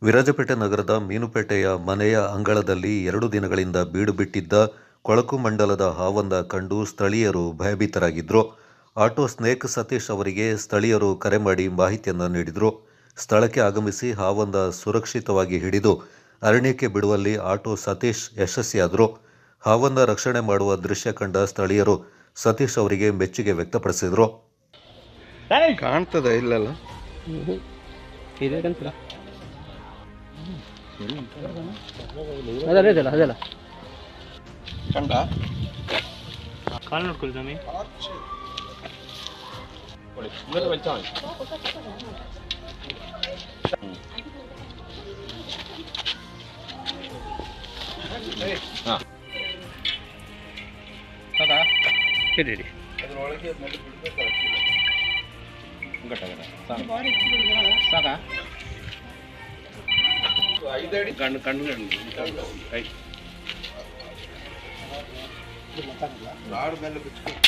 ವಿರಾಜಪೇಟೆ ನಗರದ ಮೀನುಪೇಟೆಯ ಮನೆಯ ಅಂಗಳದಲ್ಲಿ 2 ದಿನಗಳಿಂದ ಬೀಡು ಬಿಟ್ಟಿದ್ದ ಕೊಳಕು ಮಂಡಲದ ಹಾವೊಂದ ಕಂಡು ಸ್ಥಳೀಯರು ಭಯಭೀತರಾಗಿದ್ರು. ಆಟೋ ಸ್ನೇಕ್ ಸತೀಶ್ ಅವರಿಗೆ ಸ್ಥಳೀಯರು ಕರೆ ಮಾಡಿ ಮಾಹಿತಿಯನ್ನು ನೀಡಿದರು. ಸ್ಥಳಕ್ಕೆ ಆಗಮಿಸಿ ಹಾವೊಂದ ಸುರಕ್ಷಿತವಾಗಿ ಹಿಡಿದು ಅರಣ್ಯಕ್ಕೆ ಬಿಡುವಲ್ಲಿ ಆಟೋ ಸತೀಶ್ ಯಶಸ್ವಿಯಾದರು. ಹಾವೊಂದ ರಕ್ಷಣೆ ಮಾಡುವ ದೃಶ್ಯ ಕಂಡ ಸ್ಥಳೀಯರು ಸತೀಶ್ ಅವರಿಗೆ ಮೆಚ್ಚುಗೆ ವ್ಯಕ್ತಪಡಿಸಿದರು. ಕಾಣ್ತದ ಇಲ್ಲಲ್ಲ ಅದಲ್ಲ ಕಂಡ ಕಾಲು ನೋಡ್ಕೊಳ್ತಾಮಿ ಇರಿ ಸಾಕಾ ಕಣ್ಣು ಕಣ್ಣು ರಾಡ್ ಮೇಲೆ ಬಿಚ್ಕೊಂಡು